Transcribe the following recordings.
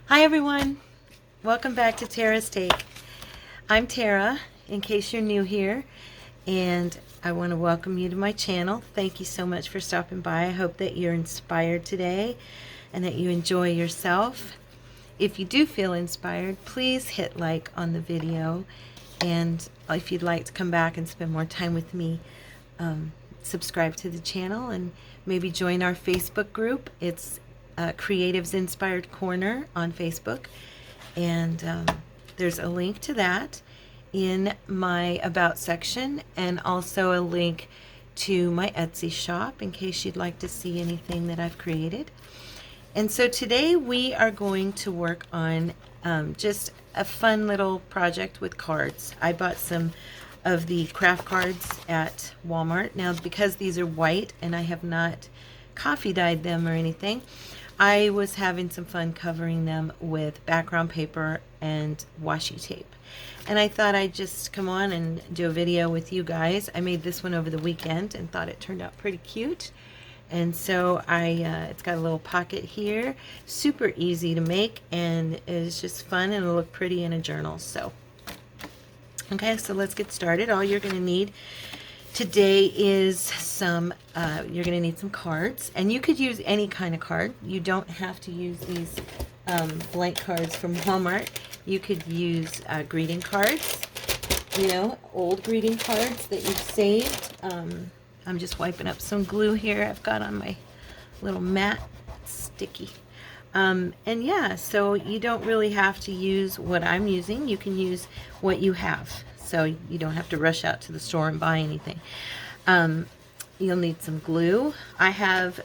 Hi everyone, welcome back to Tara's Take. I'm Tara, in case you're new here, and I want to welcome you to my channel. Thank you so much for stopping by. I hope that you're inspired today and that you enjoy yourself. If you do feel inspired, please hit like on the video, and if you'd like to come back and spend more time with me, subscribe to the channel and maybe join our Facebook group. It's Creatives Inspired Corner on Facebook, and there's a link to that in my About section, and also a link to my Etsy shop in case you'd like to see anything that I've created. And so today we are going to work on just a fun little project with cards. I bought some of the craft cards at Walmart. Now, because these are white and I have not coffee dyed them or anything, I was having some fun covering them with background paper and washi tape. And I thought I'd just come on and do a video with you guys. I made this one over the weekend and thought it turned out pretty cute. And so it's got a little pocket here, super easy to make, and it's just fun and it'll look pretty in a journal. So, okay, so let's get started. All you're going to need today is some, you're going to need some cards, and you could use any kind of card. You don't have to use these blank cards from Walmart. You could use greeting cards, you know, old greeting cards that you've saved. I'm just wiping up some glue here I've got on my little mat. It's sticky. And yeah, so you don't really have to use what I'm using. You can use what you have, so you don't have to rush out to the store and buy anything. You'll need some glue. I have,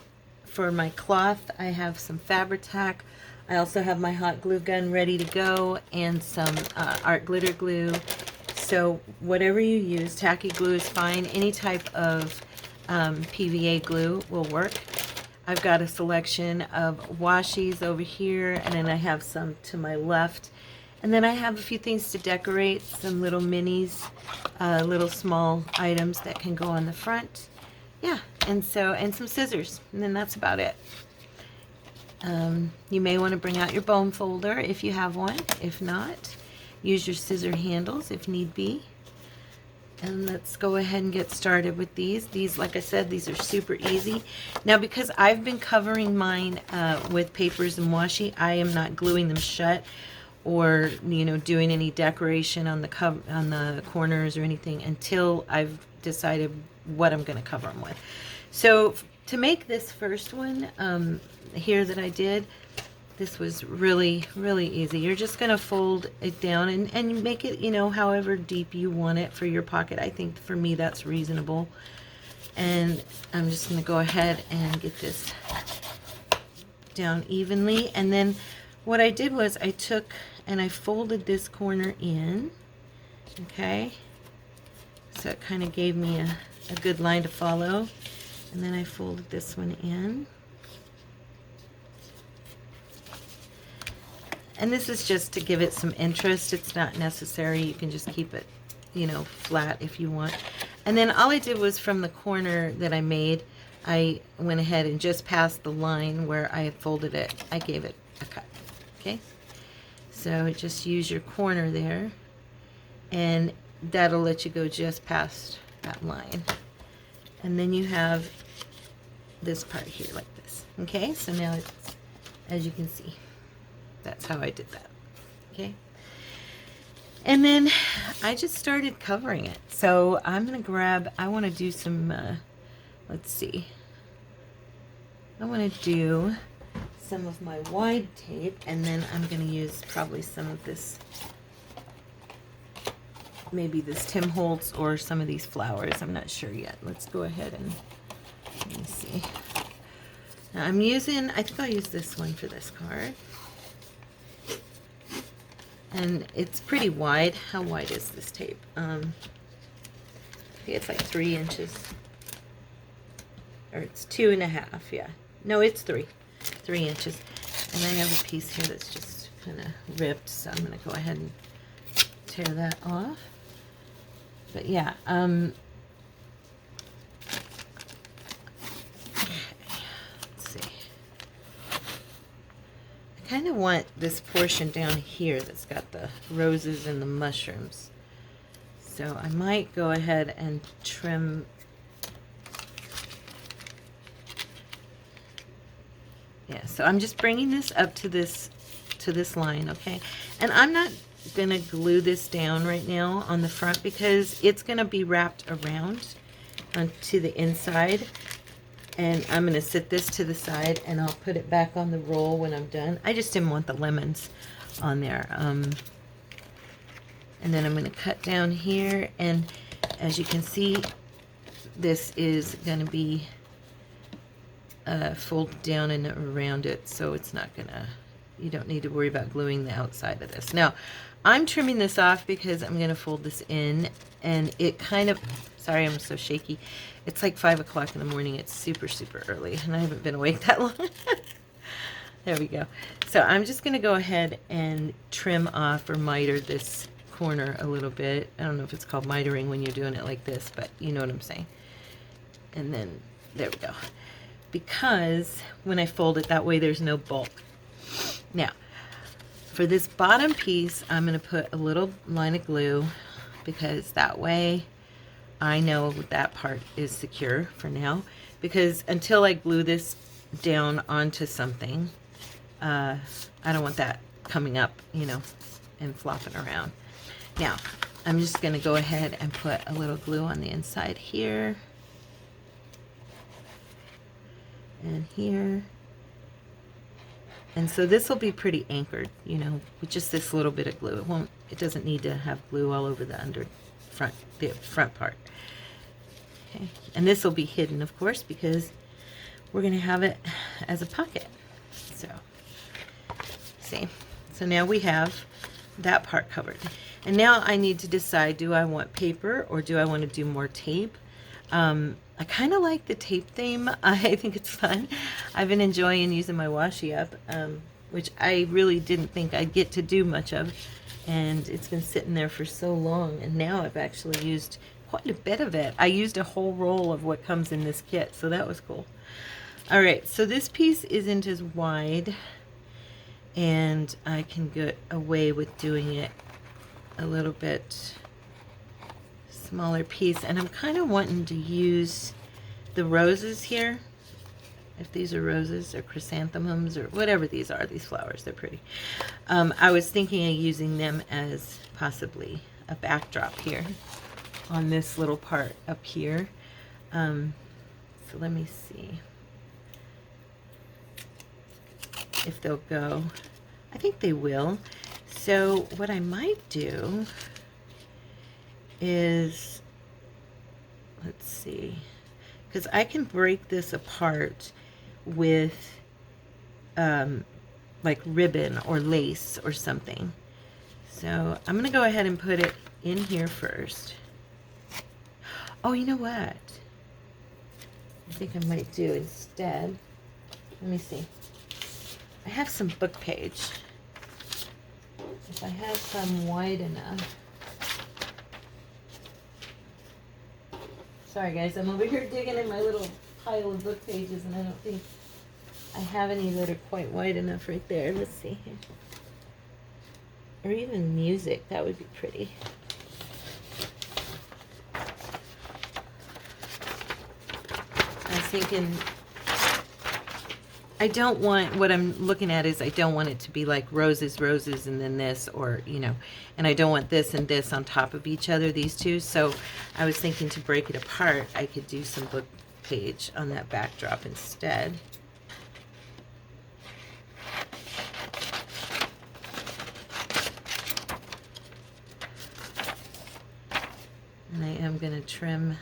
for my cloth, I have some Fabri-Tac. I also have my hot glue gun ready to go, and some art glitter glue. So whatever you use, tacky glue is fine. Any type of PVA glue will work. I've got a selection of washies over here, and then I have some to my left. And then I have a few things to decorate, some little minis, little small items that can go on the front. Yeah, and some scissors, and then that's about it. You may want to bring out your bone folder if you have one. If not, use your scissor handles if need be. And let's go ahead and get started with these. These, like I said, these are super easy. Now, because I've been covering mine with papers and washi, I am not gluing them shut or, you know, doing any decoration on the corners or anything until I've decided what I'm going to cover them with. So to make this first one here that I did, this was really, really easy. You're just going to fold it down and make it, you know, however deep you want it for your pocket. I think for me that's reasonable. And I'm just going to go ahead and get this down evenly. And then what I did was I took and I folded this corner in. Okay. So it kind of gave me a good line to follow. And then I folded this one in. And this is just to give it some interest. It's not necessary. You can just keep it, you know, flat if you want. And then all I did was from the corner that I made, I went ahead and just past the line where I had folded it, I gave it a cut. Okay? So just use your corner there, and that'll let you go just past that line. And then you have this part here like this. Okay? So now it's, as you can see, that's how I did that. Okay, and then I just started covering it. So I'm gonna grab, I want to do some let's see, I want to do some of my wide tape, and then I'm gonna use probably some of this, maybe this Tim Holtz or some of these flowers. I'm not sure yet. Let's go ahead and let me see. Now I'm using, I think I'll use this one for this card. And it's pretty wide. How wide is this tape? I think it's like 3 inches. Or it's 2.5, yeah. No, it's 3 inches. And I have a piece here that's just kind of ripped, so I'm going to go ahead and tear that off. But yeah, kind of want this portion down here that's got the roses and the mushrooms. So I might go ahead and trim. Yeah, so I'm just bringing this up to this line, okay? And I'm not going to glue this down right now on the front because it's going to be wrapped around onto the inside. And I'm going to sit this to the side and I'll put it back on the roll when I'm done. I just didn't want the lemons on there. And then I'm going to cut down here. And as you can see, this is going to be folded down and around it. So it's not going to, you don't need to worry about gluing the outside of this. Now, I'm trimming this off because I'm going to fold this in. And it kind of, sorry I'm so shaky. It's like 5 o'clock in the morning. It's super, super early, and I haven't been awake that long. There we go. So I'm just going to go ahead and trim off or miter this corner a little bit. I don't know if it's called mitering when you're doing it like this, but you know what I'm saying. And then, there we go. Because when I fold it that way, there's no bulk. Now, for this bottom piece, I'm going to put a little line of glue because that way I know that part is secure for now, because until I glue this down onto something, I don't want that coming up, you know, and flopping around. Now, I'm just going to go ahead and put a little glue on the inside here and here. And so this will be pretty anchored, you know, with just this little bit of glue. It doesn't need to have glue all over the front part. Okay, and this will be hidden, of course, because we're going to have it as a pocket. So, see, so now we have that part covered. And now I need to decide, do I want paper or do I want to do more tape? I kind of like the tape theme. I think it's fun. I've been enjoying using my washi up, which I really didn't think I'd get to do much of. And it's been sitting there for so long, and now I've actually used quite a bit of it. I used a whole roll of what comes in this kit, so that was cool. All right, so this piece isn't as wide, and I can get away with doing it a little bit smaller piece. And I'm kind of wanting to use the roses here. If these are roses or chrysanthemums or whatever these are, these flowers, they're pretty. I was thinking of using them as possibly a backdrop here on this little part up here. So let me see if they'll go. I think they will. So what I might do is, let's see, because I can break this apart with like ribbon or lace or something. So I'm going to go ahead and put it in here first. Oh, you know what? I think I might do instead. Let me see. I have some book page. If I have some wide enough. Sorry guys, I'm over here digging in my little pile of book pages and I don't think I have any that are quite wide enough right there. Let's see here. Or even music, that would be pretty. I was thinking, I don't want, what I'm looking at is I don't want it to be like roses, roses, and then this, or, you know, and I don't want this and this on top of each other, these two. So I was thinking to break it apart, I could do some book page on that backdrop instead. And I am going to trim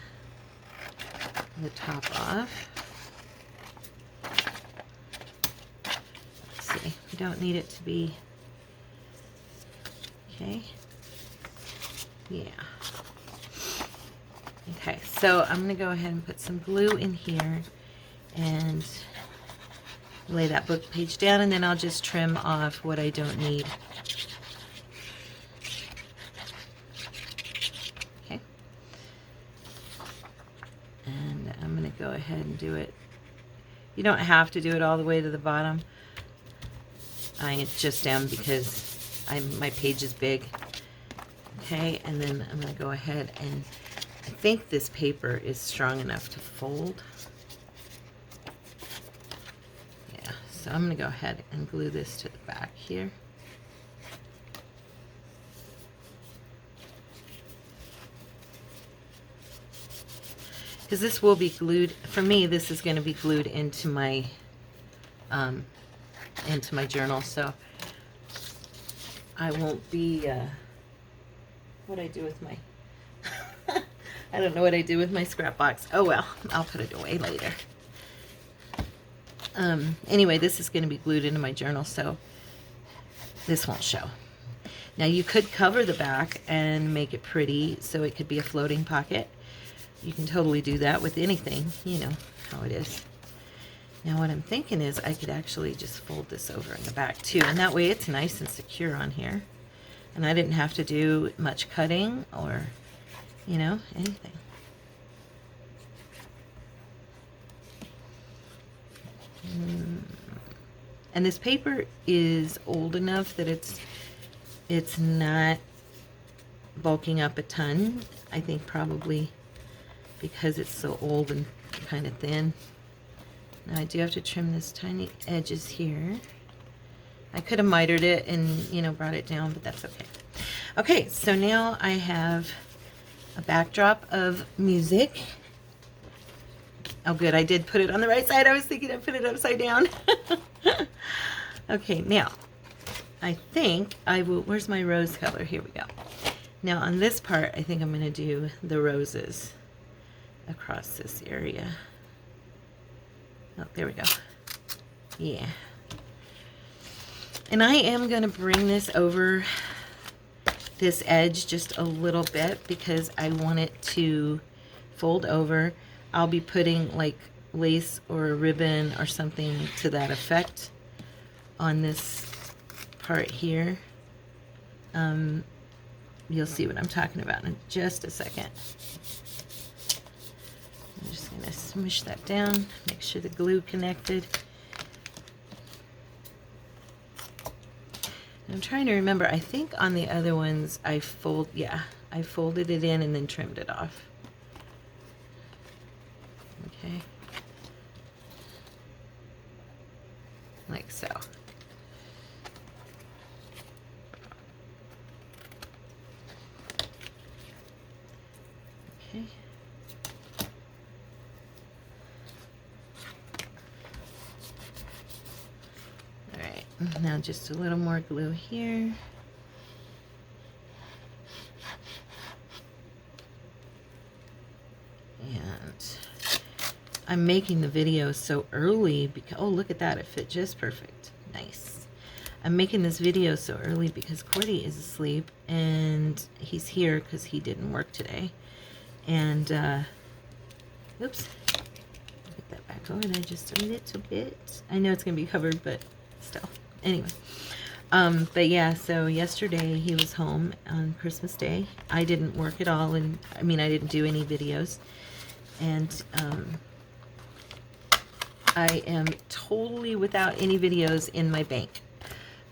the top off. Let's see, we don't need it to be, okay, yeah. Okay, so I'm going to go ahead and put some glue in here and lay that book page down, and then I'll just trim off what I don't need. Okay. And I'm going to go ahead and do it. You don't have to do it all the way to the bottom. I just am because my page is big. Okay, and then I'm going to go ahead and I think this paper is strong enough to fold. Yeah, so I'm going to go ahead and glue this to the back here. Because this will be glued, for me, this is going to be glued into my journal, so I won't be, what I do with my, I don't know what I do with my scrap box. Oh well, I'll put it away later. Anyway, this is going to be glued into my journal, so this won't show. Now you could cover the back and make it pretty so it could be a floating pocket. You can totally do that with anything, you know how it is. Now what I'm thinking is I could actually just fold this over in the back too, and that way it's nice and secure on here. And I didn't have to do much cutting or, you know, anything. And this paper is old enough that it's not bulking up a ton. I think probably because it's so old and kind of thin. Now I do have to trim this tiny edges here. I could have mitered it and, you know, brought it down, but that's okay. Okay, so now I have a backdrop of music. Oh good, I did put it on the right side. I was thinking I put it upside down. Okay, now I think I will, where's my rose color? Here we go. Now on this part, I think I'm going to do the roses across this area. Oh, there we go. Yeah. And I am going to bring this over this edge just a little bit because I want it to fold over. I'll be putting like lace or a ribbon or something to that effect on this part here. You'll see what I'm talking about in just a second. I'm just going to smush that down, make sure the glue connected. I'm trying to remember, I think on the other ones I folded it in and then trimmed it off. Okay. Like so. Okay. Alright, now just a little more glue here. And I'm making the video so early because, oh look at that, it fit just perfect. Nice. I'm making this video so early because Cordy is asleep and he's here because he didn't work today. And, oops, get that back over there just a little bit. I know it's going to be covered, but still. Anyway, but yeah, so yesterday he was home on Christmas Day. I didn't work at all, and I mean, I didn't do any videos. And, I am totally without any videos in my bank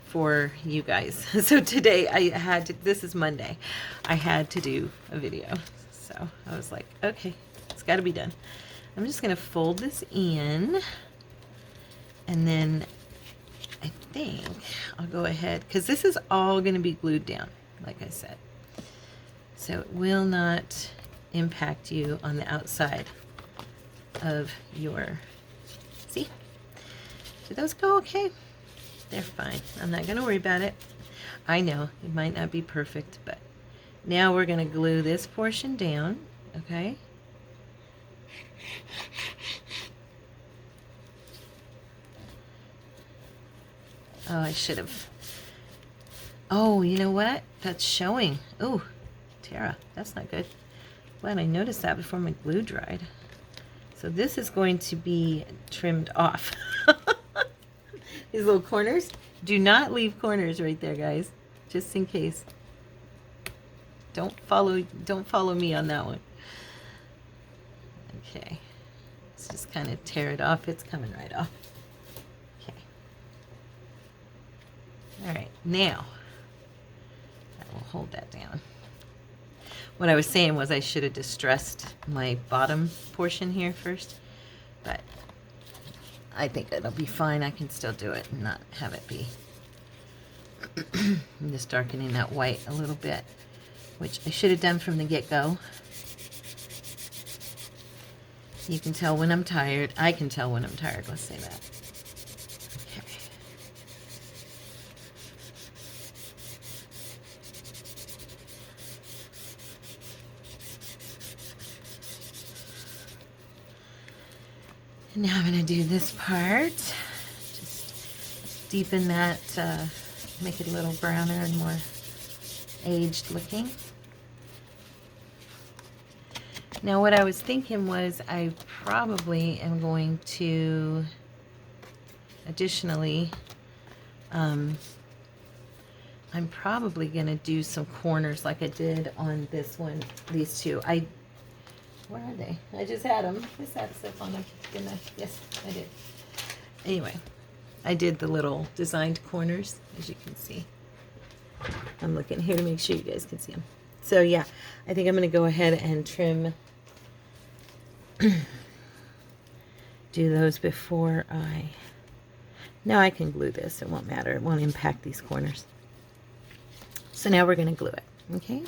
for you guys. So today I had to, this is Monday, I had to do a video. So I was like, okay, it's got to be done. I'm just going to fold this in, and then I think I'll go ahead, because this is all going to be glued down, like I said. So it will not impact you on the outside of your, see? Did those go okay? They're fine. I'm not going to worry about it. I know it might not be perfect, but now we're going to glue this portion down, okay? Oh, I should have. Oh, you know what? That's showing. Oh, Tara, that's not good. Glad I noticed that before my glue dried. So this is going to be trimmed off. These little corners. Do not leave corners right there, guys. Just in case. Don't follow me on that one. Okay. Let's just kind of tear it off. It's coming right off. Okay. All right, now I will hold that down. What I was saying was I should have distressed my bottom portion here first, but I think it'll be fine. I can still do it and not have it be. I'm just darkening that white a little bit, which I should have done from the get-go. You can tell when I'm tired. I can tell when I'm tired, let's say that. Okay. And now I'm going to do this part. Just deepen that, make it a little browner and more aged looking. Now what I was thinking was I probably am going to additionally, I'm probably going to do some corners like I did on this one, these two. Where are they? I just had them. I just had stuff on them, didn't I? Yes, I did. Anyway, I did the little designed corners, as you can see. I'm looking here to make sure you guys can see them. So yeah, I think I'm going to go ahead and trim, do those before I, now I can glue this. It won't matter. It won't impact these corners. So now we're going to glue it. Okay.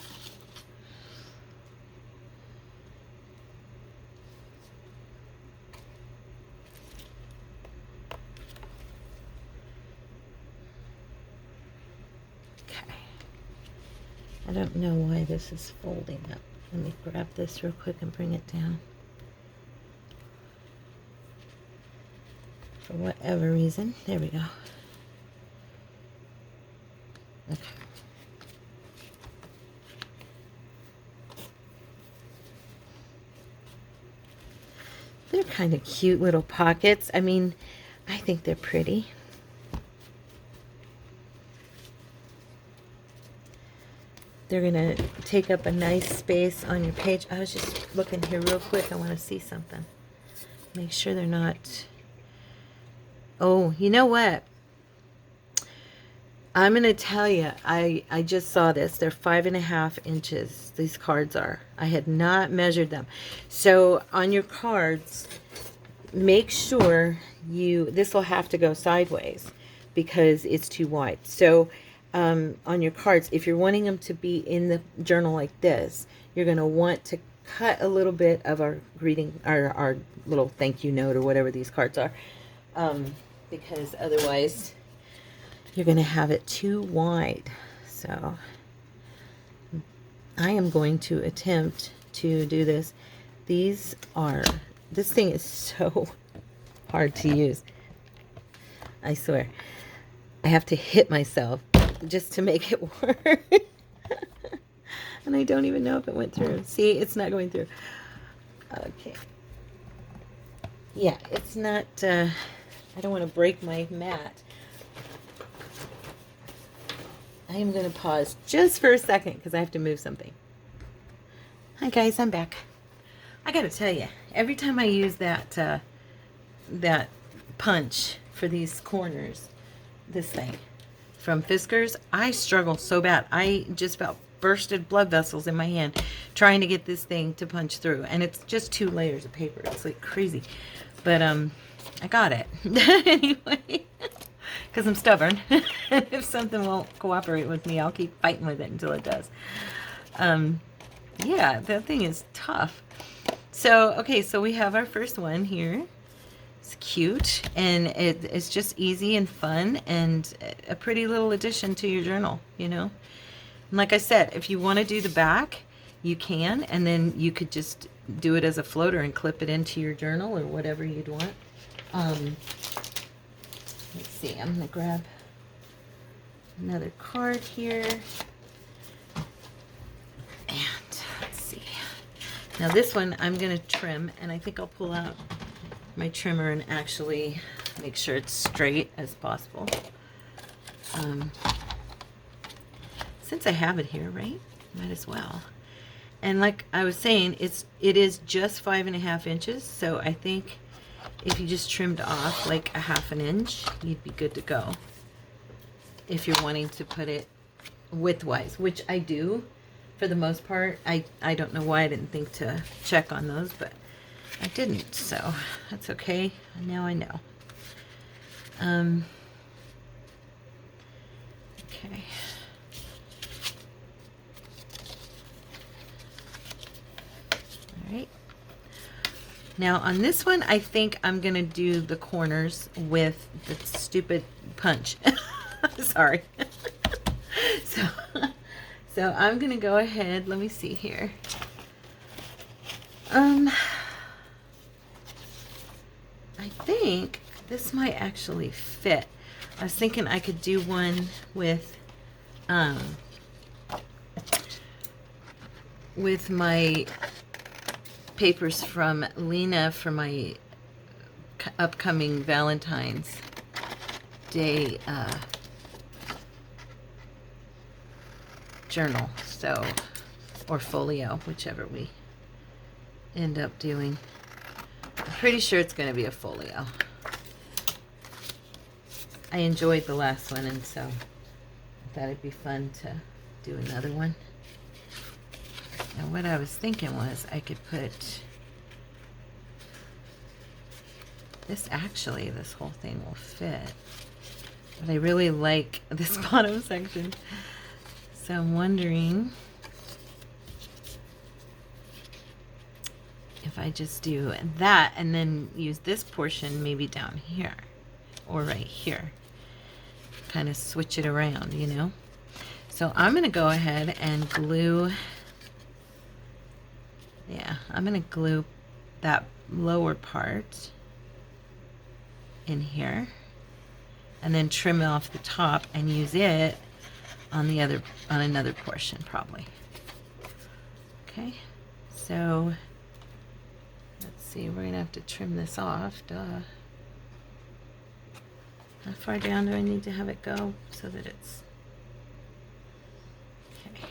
I don't know why this is folding up. Let me grab this real quick and bring it down. For whatever reason. There we go. Okay. They're kind of cute little pockets. I mean, I think they're pretty. They're going to take up a nice space on your page. I was just looking here real quick. I want to see something. Make sure they're not... Oh, you know what? I'm going to tell you, I just saw this. They're 5.5 inches. These cards are. I had not measured them. So on your cards, make sure this will have to go sideways because it's too wide. So on your cards, if you're wanting them to be in the journal like this, you're going to want to cut a little bit of our greeting, our little thank you note or whatever these cards are, because otherwise you're going to have it too wide. So I am going to attempt to do this. This thing is so hard to use. I swear. I have to hit myself just to make it work. And I don't even know if it went through. See, it's not going through. Okay. Yeah, it's not, I don't want to break my mat. I am going to pause just for a second because I have to move something. Hi guys, I'm back. I got to tell you, every time I use that punch for these corners, this thing from Fiskars, I struggle so bad. I just about bursted blood vessels in my hand trying to get this thing to punch through, and it's just 2 layers of paper. It's like crazy, but I got it anyway because I'm stubborn. If something won't cooperate with me, I'll keep fighting with it until it does. Yeah, that thing is tough. So okay, so we have our first one here. It's cute, and it's just easy and fun, and a pretty little addition to your journal, you know. And like I said, if you want to do the back, you can, and then you could just do it as a floater and clip it into your journal or whatever you'd want. Let's see, I'm going to grab another card here. And let's see. Now this one I'm going to trim, and I think I'll pull out my trimmer and actually make sure it's straight as possible. Since I have it here, right? Might as well. And like I was saying, it is just 5.5 inches. So I think if you just trimmed off like a 1/2 inch, you'd be good to go. if you're wanting to put it widthwise, which I do for the most part. I don't know why I didn't think to check on those, but I didn't, so that's okay. Now I know. Okay. All right. Now on this one, I think I'm gonna do the corners with the stupid punch. Sorry. So I'm gonna go ahead. Let me see here. I think this might actually fit. I was thinking I could do one with my papers from Lena for my upcoming Valentine's Day journal, so, or folio, whichever we end up doing. I'm pretty sure it's going to be a folio. I enjoyed the last one, and so I thought it'd be fun to do another one. Now what I was thinking was I could put this, actually this whole thing will fit, but I really like this bottom section, so I'm wondering if I just do that and then use this portion maybe down here or right here, kind of switch it around, you know. So I'm gonna go ahead and glue, yeah, I'm gonna glue that lower part in here and then trim off the top and use it on the other, on another portion probably. Okay, so let's see, we're gonna have to trim this off, duh. How far down do I need to have it go so that it's okay?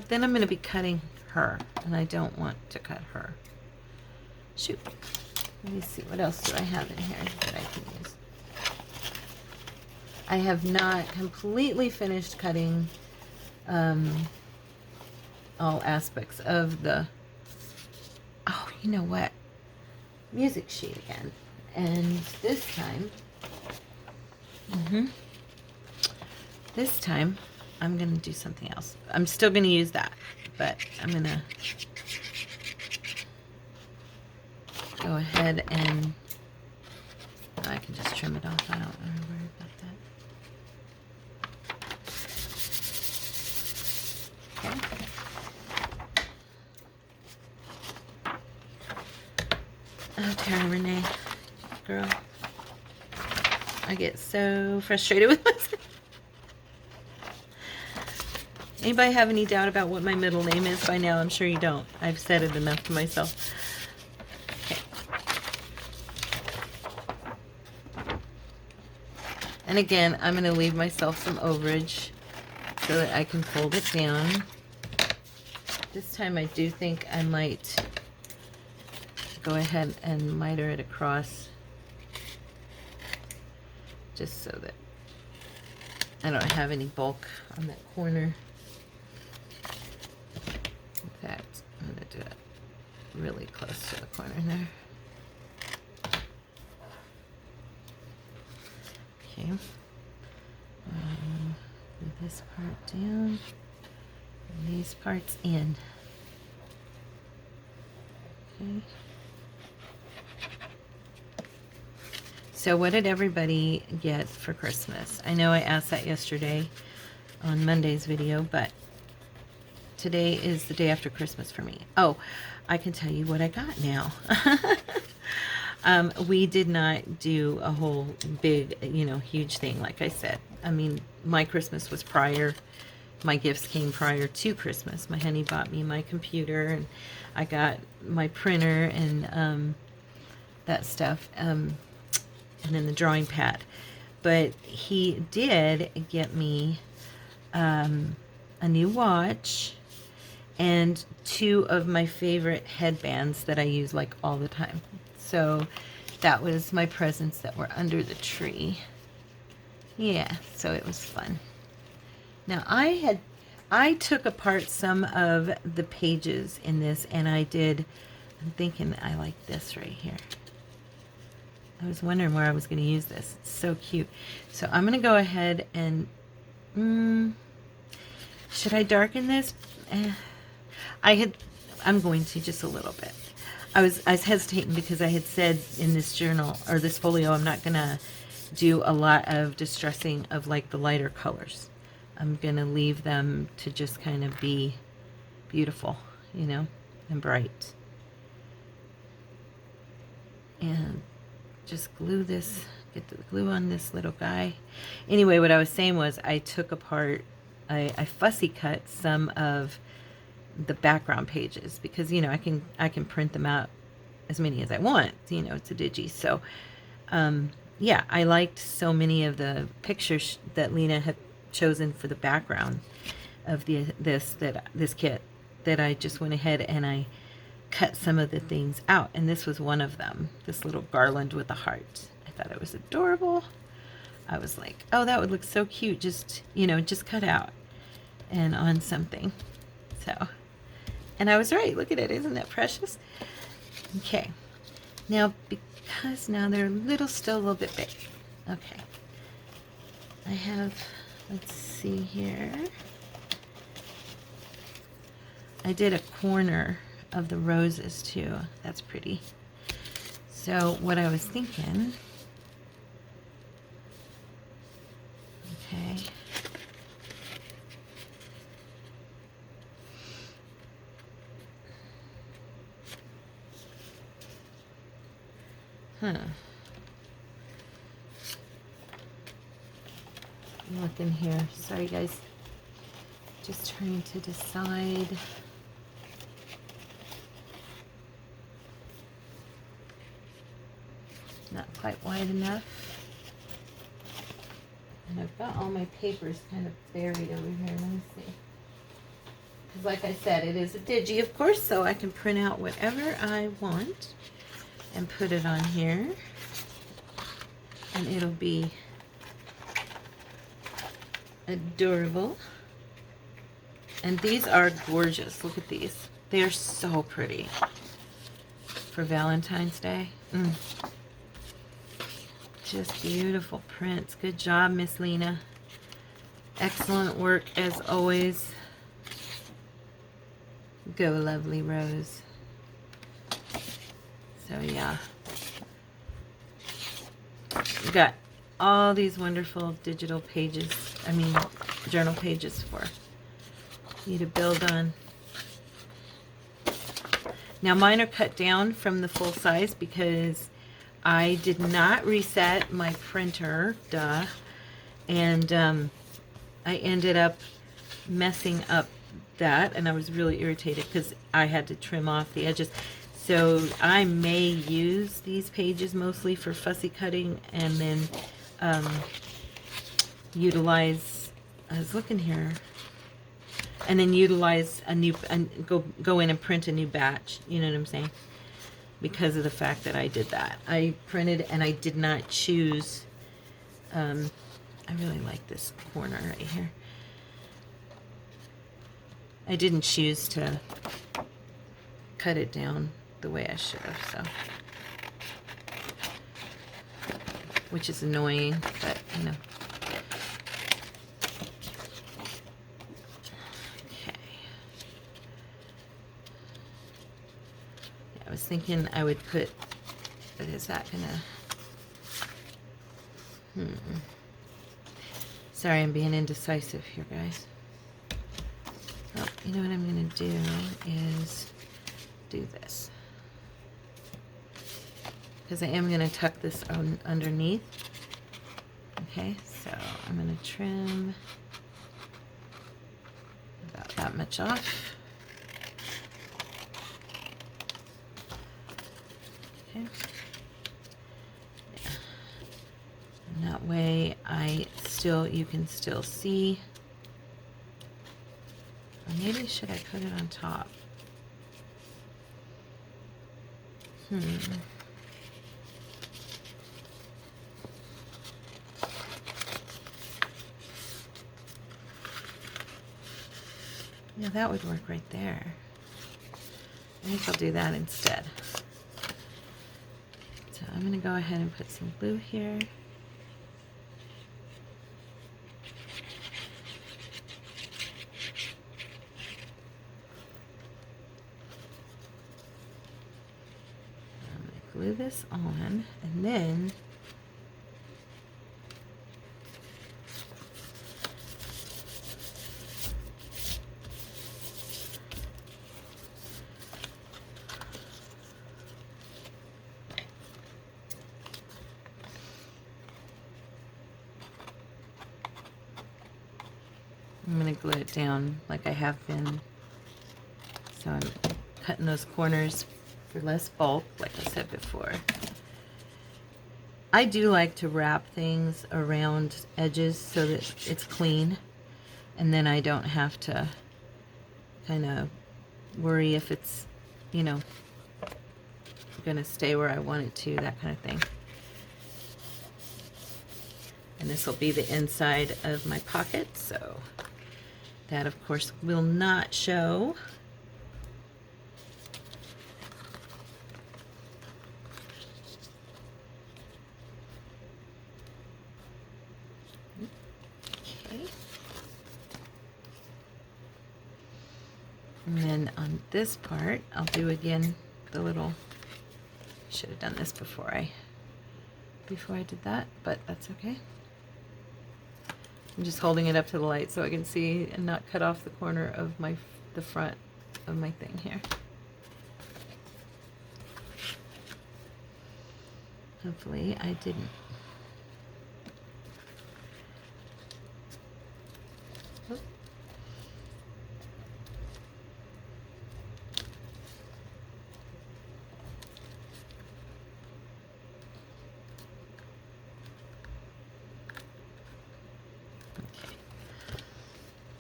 Then I'm going to be cutting her, and I don't want to cut her. Shoot. Let me see, what else do I have in here that I can use? I have not completely finished cutting all aspects of the, oh, you know what? Music sheet again. And this time, this time, I'm going to do something else. I'm still going to use that, but I'm going to go ahead and I can just trim it off. I don't worry about that. Okay. Oh, Tara Renee, girl, I get so frustrated with myself. Anybody have any doubt about what my middle name is by now? I'm sure you don't. I've said it enough to myself. Okay. And again, I'm going to leave myself some overage so that I can fold it down. This time I do think I might go ahead and miter it across just so that I don't have any bulk on that corner. In fact, I'm going to do it really close to the corner there. Okay. Move this part down and these parts in. Okay. So what did everybody get for Christmas? I know I asked that yesterday on Monday's video, but today is the day after Christmas for me. Oh, I can tell you what I got now. We did not do a whole big, huge thing, like I said. I mean, my Christmas was prior. My gifts came prior to Christmas. My honey bought me my computer, and I got my printer and that stuff. And then the drawing pad. But he did get me a new watch and 2 of my favorite headbands that I use like all the time. So that was my presents that were under the tree. Yeah, so it was fun. Now I took apart some of the pages in this, and I'm thinking I like this right here. I was wondering where I was going to use this. It's so cute. So I'm going to go ahead and, should I darken this? I'm going to just a little bit. I was hesitating because I had said in this journal, or this folio, I'm not going to do a lot of distressing of like the lighter colors. I'm going to leave them to just kind of be beautiful, you know, and bright. And just glue this, get the glue on this little guy. Anyway, what I was saying was I took apart, I fussy cut some of the background pages because, you know, I can print them out as many as I want. You know, it's a digi. So, yeah, I liked so many of the pictures that Lena had chosen for the background of this kit that I just went ahead and I cut some of the things out, and this was one of them, this little garland with a heart. I thought it was adorable. I was like, oh, that would look so cute, just, you know, just cut out and on something. So, and I was right. Look at it. Isn't that precious? Okay, now because now they're still a little bit big. Okay, I have, let's see here, I did a corner of the roses too. That's pretty. So what I was thinking, okay, I'm looking here. Sorry guys, just trying to decide. Not quite wide enough. And I've got all my papers kind of buried over here. Let me see. Because like I said, it is a digi, of course, so I can print out whatever I want and put it on here. And it'll be adorable. And these are gorgeous. Look at these. They are so pretty for Valentine's Day. Just beautiful prints. Good job, Miss Lena. Excellent work as always. Go, lovely Rose. So yeah, we got all these wonderful digital pages, journal pages for you to build on. Now mine are cut down from the full size because I did not reset my printer, and I ended up messing up that, and I was really irritated because I had to trim off the edges. So I may use these pages mostly for fussy cutting, and then utilize, I was looking here, and then utilize a new, go in and print a new batch, you know what I'm saying? Because of the fact that I did that. I printed and I did not choose, I really like this corner right here. I didn't choose to cut it down the way I should have, so. Which is annoying, but you know. Okay. I was thinking I would put, but is that gonna, Sorry, I'm being indecisive here, guys. Oh, you know what I'm gonna do is do this. Because I am gonna tuck this underneath. Okay, so I'm gonna trim about that much off. Okay. Yeah. And that way you can still see. Or maybe should I put it on top? Yeah, that would work right there. I think I'll do that instead. So I'm going to go ahead and put some glue here. I'm going to glue this on, and then I'm going to glue it down like I have been. So I'm cutting those corners for less bulk, like I said before. I do like to wrap things around edges so that it's clean, and then I don't have to kind of worry if it's, you know, going to stay where I want it to, that kind of thing. And this will be the inside of my pocket, so that of course will not show. Okay. And then on this part, I'll do again the little, should have done this before I did that, but that's okay. I'm just holding it up to the light so I can see and not cut off the corner of the front of my thing here. Hopefully I didn't. Oops.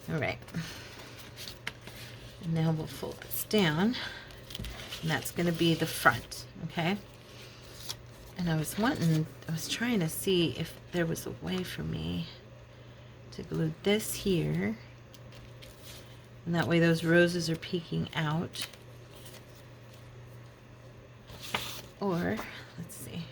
All right, and now we'll fold this down, and that's going to be the front, okay? And I was trying to see if there was a way for me to glue this here, and that way those roses are peeking out. Or, let's see.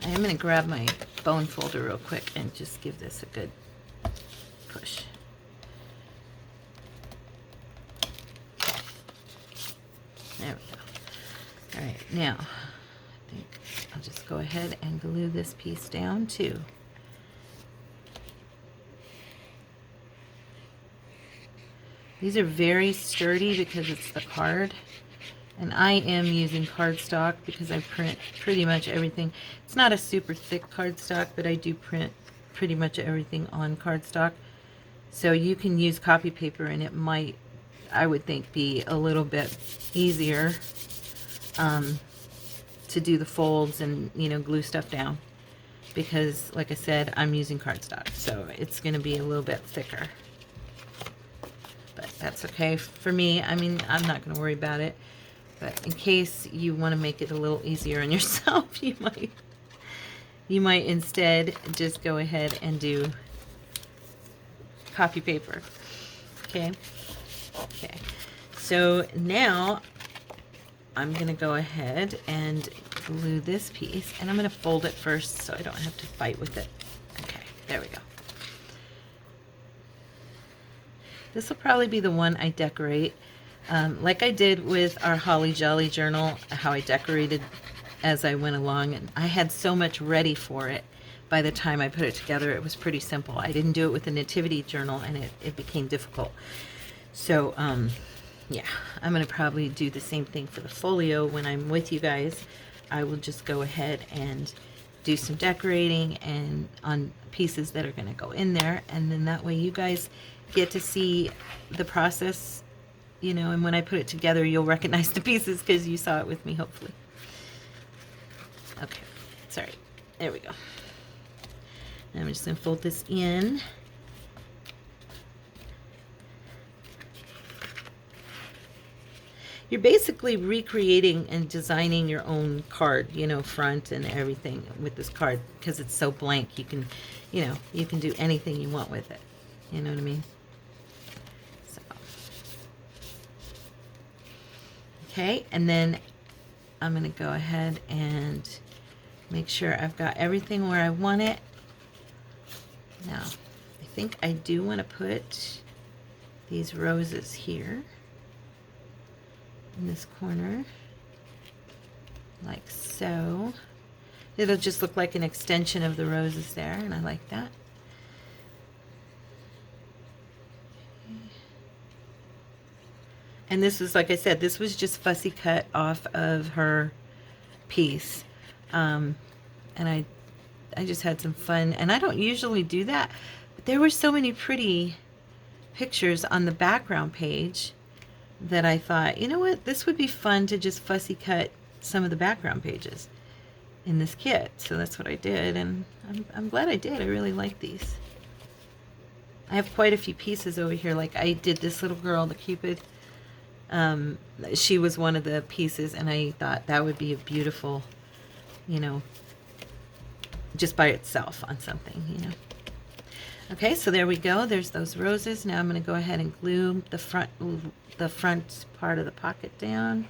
I am going to grab my bone folder real quick and just give this a good push. There we go. All right, now I think I'll just go ahead and glue this piece down too. These are very sturdy because it's the card. And I am using cardstock because I print pretty much everything. It's not a super thick cardstock, but I do print pretty much everything on cardstock. So you can use copy paper, and it might, I would think, be a little bit easier to do the folds and, you know, glue stuff down. Because, like I said, I'm using cardstock, so it's going to be a little bit thicker. But that's okay for me. I mean, I'm not going to worry about it. But in case you want to make it a little easier on yourself, you might instead just go ahead and do copy paper. Okay. Okay. So now I'm going to go ahead and glue this piece, and I'm going to fold it first so I don't have to fight with it. Okay, there we go. This will probably be the one I decorate. Like I did with our Holly Jolly journal, how I decorated as I went along, and I had so much ready for it. By the time I put it together, it was pretty simple. I didn't do it with the nativity journal, and it became difficult. So, yeah, I'm going to probably do the same thing for the folio. When I'm with you guys, I will just go ahead and do some decorating and on pieces that are going to go in there, and then that way you guys get to see the process. You know, and when I put it together, you'll recognize the pieces because you saw it with me, hopefully. Okay, sorry. There we go. Now I'm just going to fold this in. you're basically recreating and designing your own card, you know, front and everything with this card, because it's so blank. You can, you know, you can do anything you want with it. You know what I mean? So, okay, and then I'm going to go ahead and make sure I've got everything where I want it. Now, I think I do want to put these roses here in this corner, like so. It'll just look like an extension of the roses there, and I like that. And this was, like I said, this was just fussy cut off of her piece. And I just had some fun, and I don't usually do that, but there were so many pretty pictures on the background page that I thought, you know what, this would be fun to just fussy cut some of the background pages in this kit. So that's what I did, and I'm glad I did. I really like these. I have quite a few pieces over here. Like I did this little girl, the Cupid. She was one of the pieces, and I thought that would be a beautiful, you know, just by itself on something, you know. Okay, so there we go. There's those roses. Now I'm going to go ahead and glue the front part of the pocket down.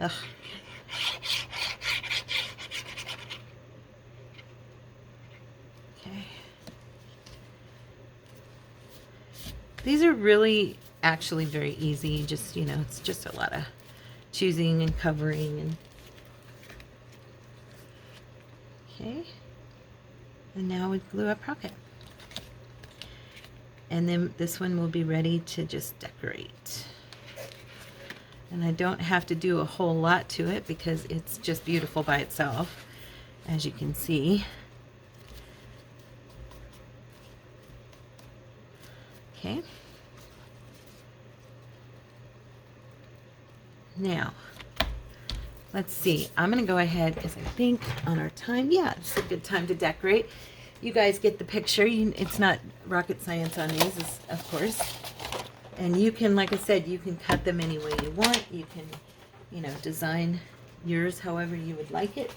Ugh. Okay. These are really actually very easy. Just, you know, it's just a lot of choosing and covering and okay. And now we glue our pocket. And then this one will be ready to just decorate. And I don't have to do a whole lot to it because it's just beautiful by itself, as you can see. Okay. Now, let's see. I'm going to go ahead, because I think on our time, yeah, it's a good time to decorate. You guys get the picture. It's not rocket science on these, of course. And you can, like I said, you can cut them any way you want. You can, you know, design yours however you would like it.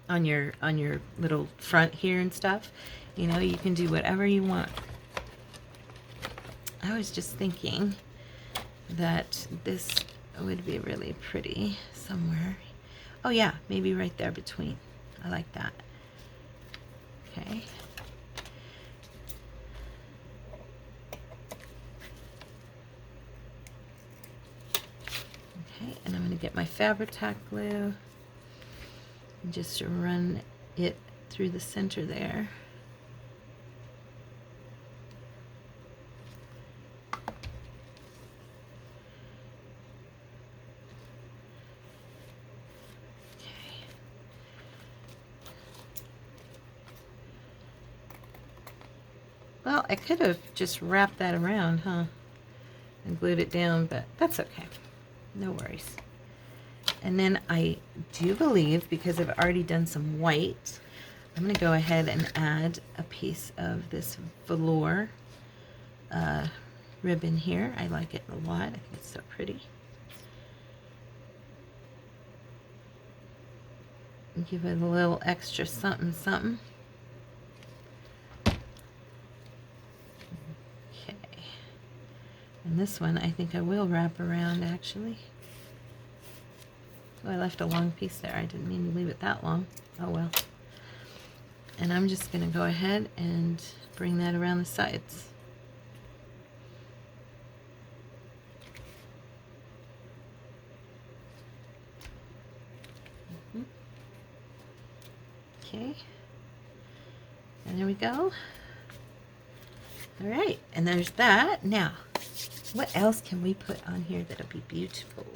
on your little front here and stuff. You know, you can do whatever you want. I was just thinking that this would be really pretty somewhere. Oh yeah, maybe right there between. I like that. Okay. Okay, and I'm going to get my Fabri-Tac glue and just run it through the center there. Well, I could have just wrapped that around, huh? And glued it down, but that's okay. No worries. And then I do believe, because I've already done some white, I'm going to go ahead and add a piece of this velour ribbon here. I like it a lot. I think it's so pretty. And give it a little extra something, something. And this one, I think I will wrap around, actually. Oh, I left a long piece there. I didn't mean to leave it that long. Oh, well. And I'm just going to go ahead and bring that around the sides. Okay. And there we go. All right, and there's that. Now, what else can we put on here that'll be beautiful?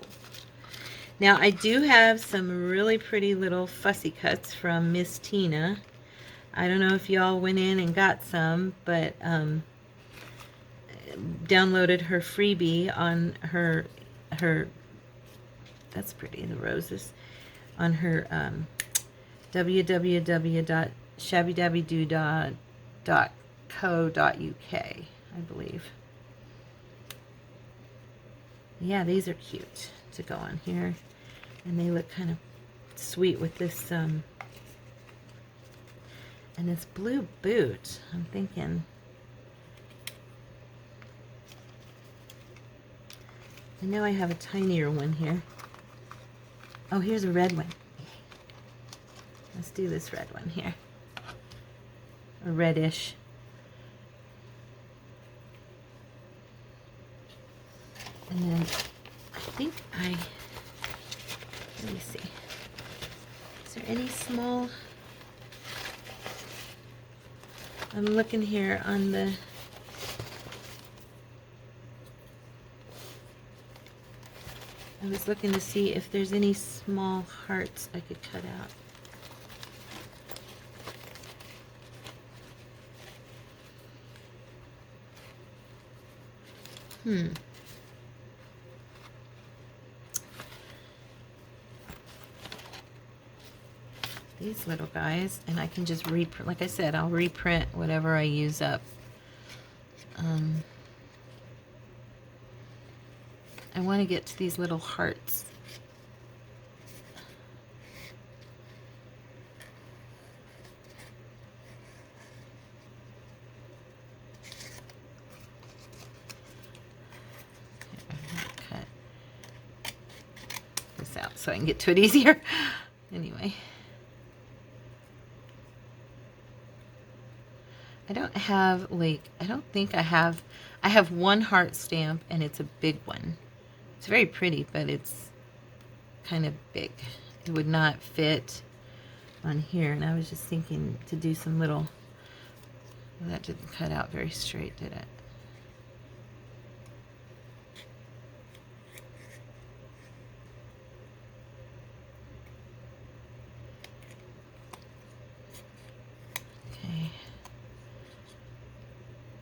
Now, I do have some really pretty little fussy cuts from Miss Tina. I don't know if y'all went in and got some, but downloaded her freebie on her that's pretty, the roses, on her www.shabbydabbydoodad.co.uk, I believe. Yeah, these are cute to go on here. And they look kind of sweet with this, and this blue boot. I'm thinking, I know I have a tinier one here. Oh, here's a red one. Let's do this red one here. A reddish. And then I think let me see. Is there any small? I'm looking here on the, I was looking to see if there's any small hearts I could cut out. These little guys, and I can just reprint, like I said, I'll reprint whatever I use up. I want to get to these little hearts. Cut this out so I can get to it easier. Anyway. I don't have, like, I don't think I have one heart stamp, and it's a big one. It's very pretty, but it's kind of big. It would not fit on here, and I was just thinking to do some little, well, that didn't cut out very straight, did it?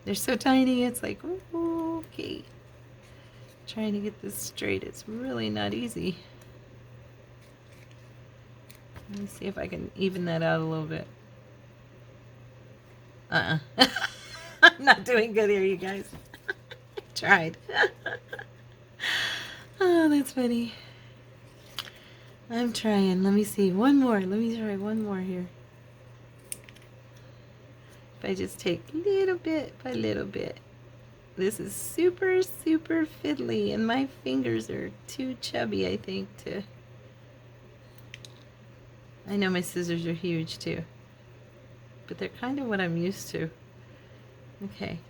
They're so tiny, it's like, ooh, okay. Trying to get this straight, it's really not easy. Let me see if I can even that out a little bit. I'm not doing good here, you guys. I tried. Oh, that's funny. I'm trying. Let me see. One more. Let me try one more here. I just take little bit by little bit. This is super, super fiddly, and my fingers are too chubby, I think, to... I know my scissors are huge, too. But they're kind of what I'm used to. Okay.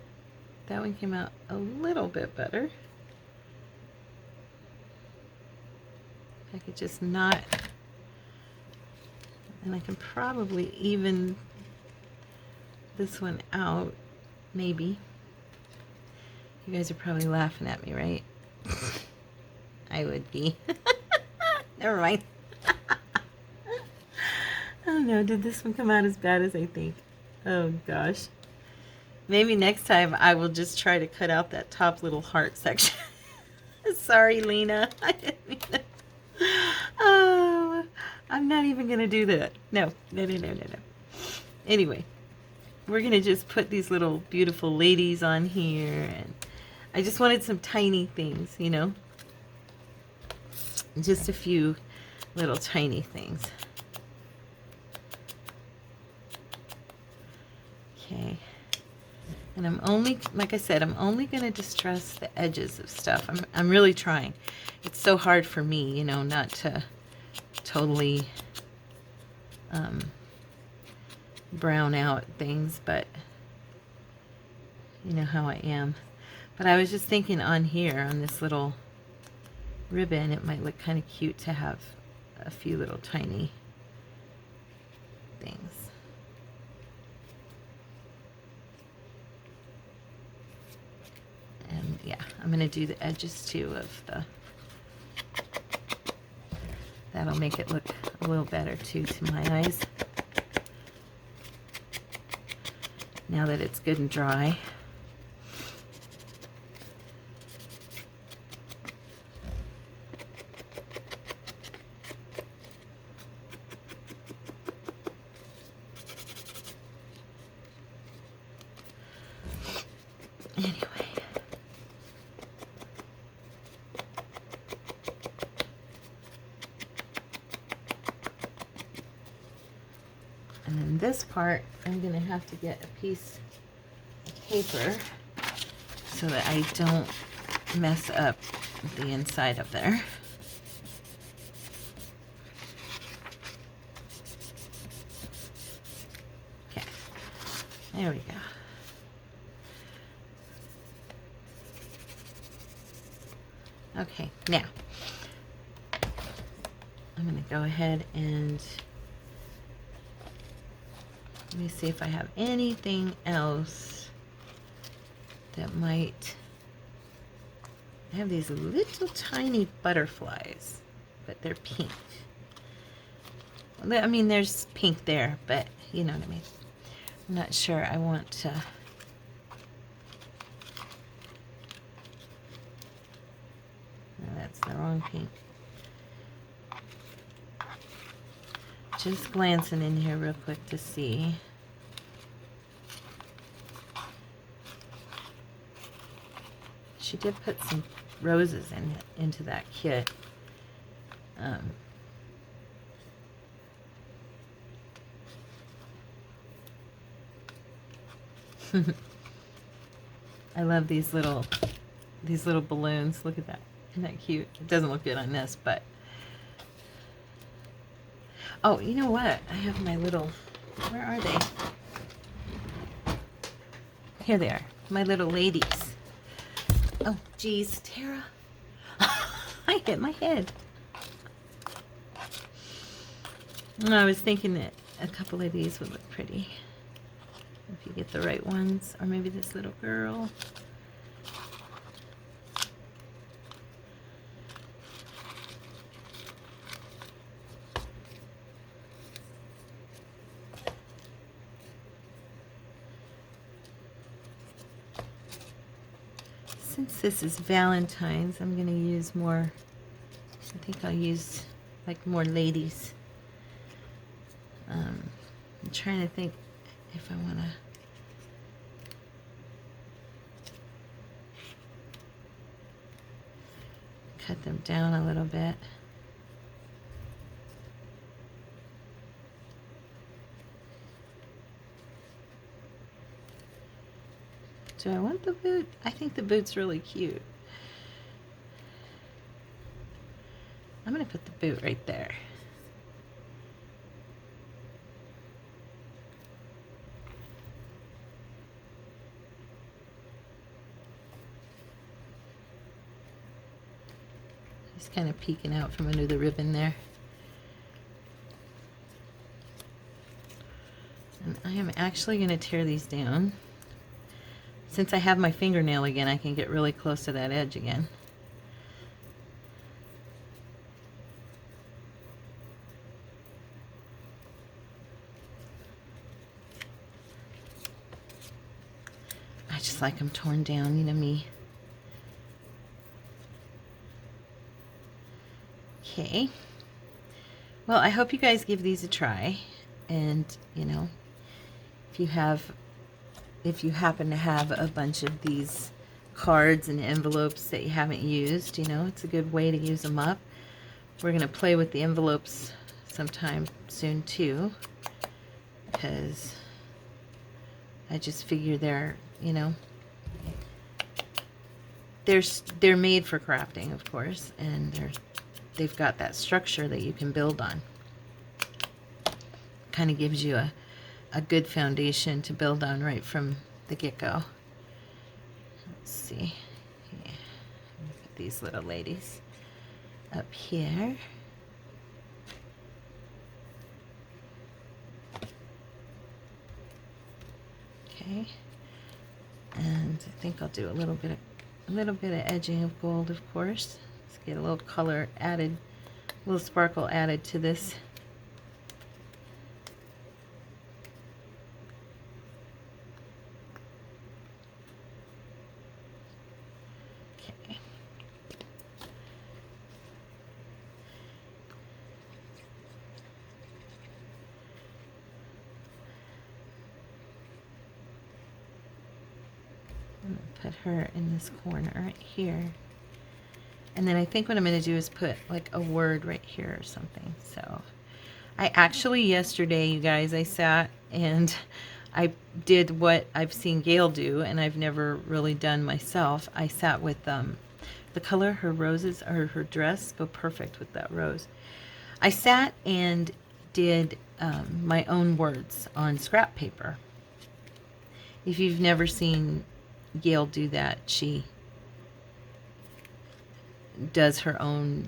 That one came out a little bit better. If I could just not... And I can probably even this one out, maybe. You guys are probably laughing at me, right? I would be. Never mind. Oh no, did this one come out as bad as I think? Oh gosh. Maybe next time I will just try to cut out that top little heart section. Sorry, Lena. I didn't mean to. Oh, I'm not even going to do that. No. Anyway. We're going to just put these little beautiful ladies on here. And I just wanted some tiny things, you know. Just a few little tiny things. Okay. And I'm only, like I said, I'm only going to distress the edges of stuff. I'm really trying. It's so hard for me, you know, not to totally... brown out things, but you know how I am. But I was just thinking on here, on this little ribbon, it might look kind of cute to have a few little tiny things. And yeah, I'm going to do the edges too of the, that'll make it look a little better too to my eyes. Now that it's good and dry. Anyway. this part, I'm going to have to get a piece of paper so that I don't mess up the inside of there. Okay, there we go. Okay, now I'm going to go ahead and let me see if I have anything else that might. I have these little tiny butterflies, but they're pink. I mean, there's pink there, but you know what I mean. I'm not sure I want to. No, that's the wrong pink. Just glancing in here real quick to see. She did put some roses into that kit. I love these little balloons. Look at that. Isn't that cute? It doesn't look good on this, but oh, you know what? I have my little, where are they? Here they are, my little ladies. Oh, geez, Tara. I hit my head. I was thinking that a couple of these would look pretty if you get the right ones, or maybe this little girl. Since this is Valentine's, I'm going to use more, I think I'll use like more ladies. I'm trying to think if I want to cut them down a little bit. Do I want the boot? I think the boot's really cute. I'm going to put the boot right there. He's kind of peeking out from under the ribbon there. And I am actually going to tear these down. Since I have my fingernail again, I can get really close to that edge again. I just like them torn down, you know me. Okay. Well, I hope you guys give these a try. And, you know, if you happen to have a bunch of these cards and envelopes that you haven't used, you know, it's a good way to use them up. We're going to play with the envelopes sometime soon too, because I just figure they're, you know, they're made for crafting, of course, and they've got that structure that you can build on. Kind of gives you a good foundation to build on right from the get-go. Let's see. Yeah. Put these little ladies up here. Okay. And I think I'll do a little bit of edging of gold, of course. Let's get a little color added, a little sparkle added to this. Put her in this corner right here, and then I think what I'm going to do is put like a word right here or something. So I actually yesterday, you guys, I sat and I did what I've seen Gail do, and I've never really done myself. I sat with the color, her roses, or her dress go perfect with that rose. I sat and did my own words on scrap paper. If you've never seen Gail do that, she does her own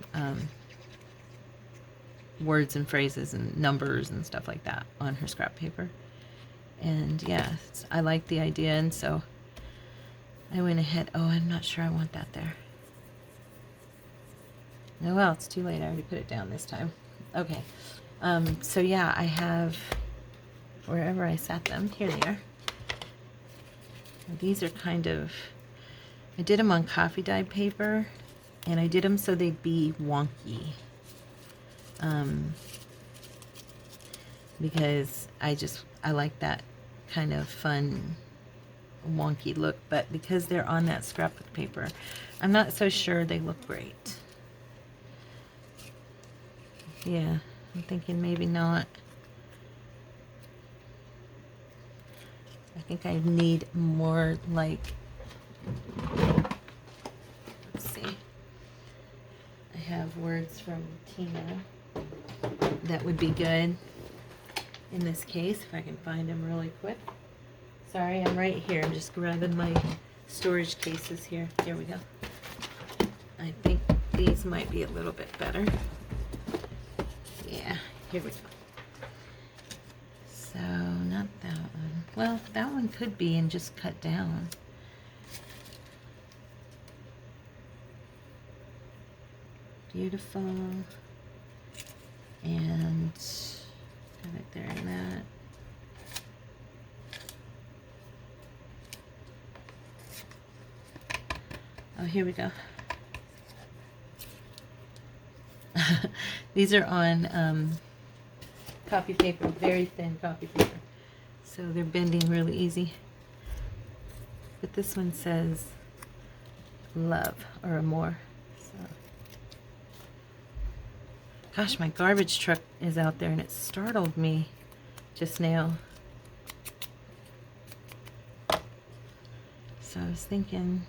words and phrases and numbers and stuff like that on her scrap paper. And yeah, I like the idea, and so I went ahead. Oh, I'm not sure I want that there. Oh well, it's too late. I already put it down this time. Okay. So yeah, I have, wherever I sat them, here they are. These are kind of, I did them on coffee dyed paper, and I did them so they'd be wonky. Because I like that kind of fun wonky look, but because they're on that scrapbook paper, I'm not so sure they look great. Yeah, I'm thinking maybe not. I think I need more like, let's see, I have words from Tina that would be good in this case, if I can find them really quick. Sorry, I'm right here. I'm just grabbing my storage cases here. There we go. I think these might be a little bit better. Yeah, here we go. So, not that one. Well, that one could be and just cut down. Beautiful. And right there in that. Oh, here we go. These are on copy paper, very thin copy paper. So they're bending really easy. But this one says love or amor. So. Gosh, my garbage truck is out there and it startled me just now. So I was thinking,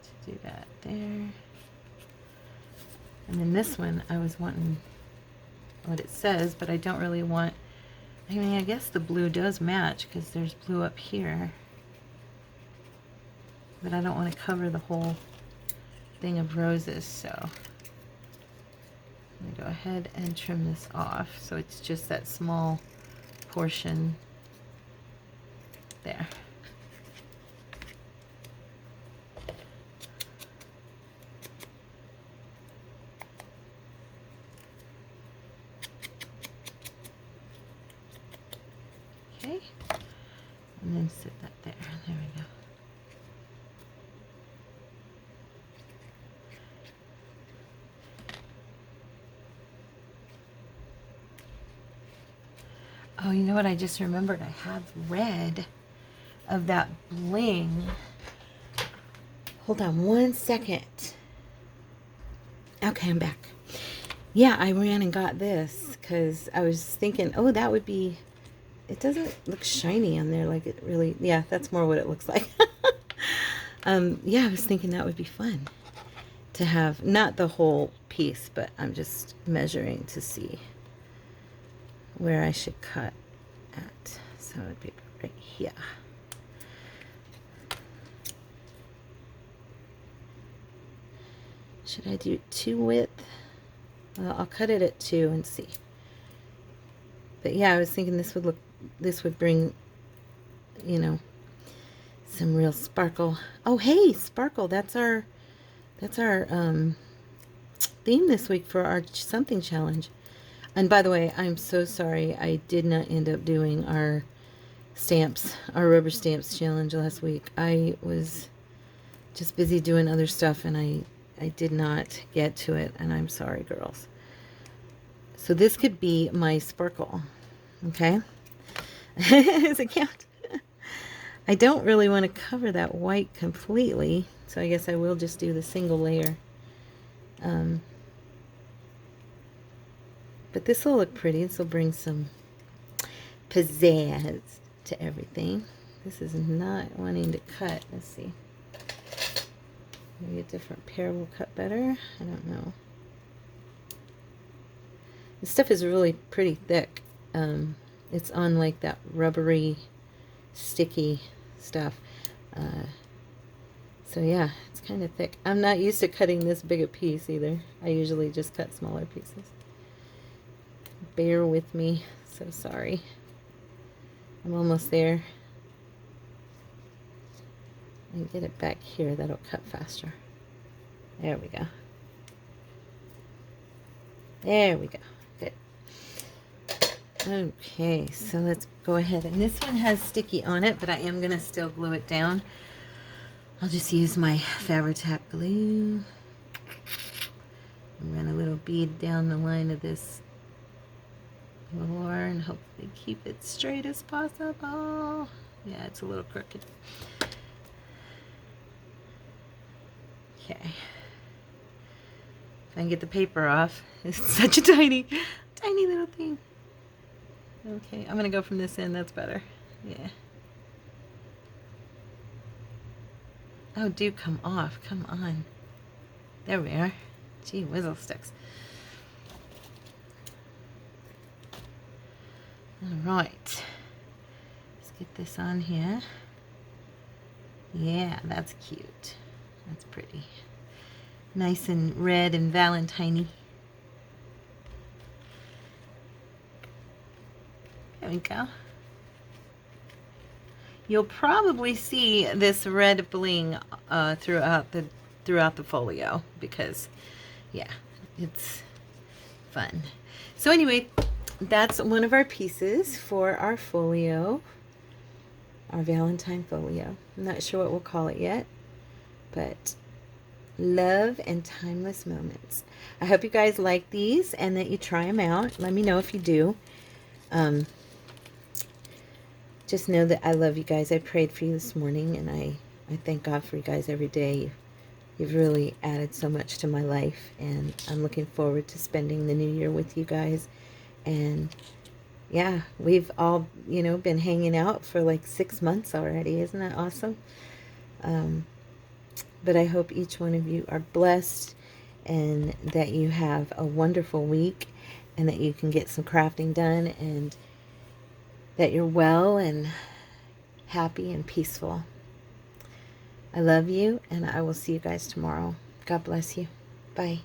to do that there. And then this one, I was wanting what it says, but I don't really want, I mean, I guess the blue does match because there's blue up here. But I don't want to cover the whole thing of roses, so I'm going to go ahead and trim this off so it's just that small portion there. Okay, and then sit that there. There we go. Oh, you know what? I just remembered I have red of that bling. Hold on one second. Okay, I'm back. Yeah, I ran and got this because I was thinking, oh, that would be, it doesn't look shiny on there like it really, yeah, that's more what it looks like. Yeah, I was thinking that would be fun to have, not the whole piece, but I'm just measuring to see where I should cut at. So it would be right here. Should I do 2 width? Well, I'll cut it at 2 and see. But yeah, I was thinking this would bring, you know, some real sparkle. Oh, hey, sparkle. That's our theme this week for our something challenge. And by the way, I'm so sorry I did not end up doing our stamps, our rubber stamps challenge last week. I was just busy doing other stuff and I did not get to it, and I'm sorry, girls. So this could be my sparkle, okay? Does it count? I don't really want to cover that white completely, so I guess I will just do the single layer. But this will look pretty. This will bring some pizzazz to everything. This is not wanting to cut. Let's see. Maybe a different pair will cut better. I don't know. This stuff is really pretty thick. It's on like that rubbery, sticky stuff. So yeah, it's kind of thick. I'm not used to cutting this big a piece either. I usually just cut smaller pieces. Bear with me. So sorry. I'm almost there. And get it back here. That'll cut faster. There we go. There we go. Good. Okay, so let's go ahead. And this one has sticky on it, but I am going to still glue it down. I'll just use my Fabri-Tac glue. And run a little bead down the line of this floor and hopefully keep it straight as possible. Yeah, it's a little crooked. Okay. If I can get the paper off. It's such a tiny little thing. Okay, I'm gonna go from this end. That's better. Yeah. Oh, do come off. Come on. There we are. Gee, whizzle sticks. All right. Let's get this on here. Yeah, that's cute. That's pretty. Nice and red and valentine-y. There we go. You'll probably see this red bling throughout the folio because, yeah, it's fun. So anyway, that's one of our pieces for our folio, our Valentine folio. I'm not sure what we'll call it yet, but love and timeless moments. I hope you guys like these and that you try them out. Let me know if you do. Just know that I love you guys. I prayed for you this morning, and I thank God for you guys every day. You've really added so much to my life, and I'm looking forward to spending the new year with you guys. And yeah, we've all, been hanging out for like 6 months already. Isn't that awesome? But I hope each one of you are blessed and that you have a wonderful week and that you can get some crafting done and that you're well and happy and peaceful. I love you, and I will see you guys tomorrow. God bless you. Bye.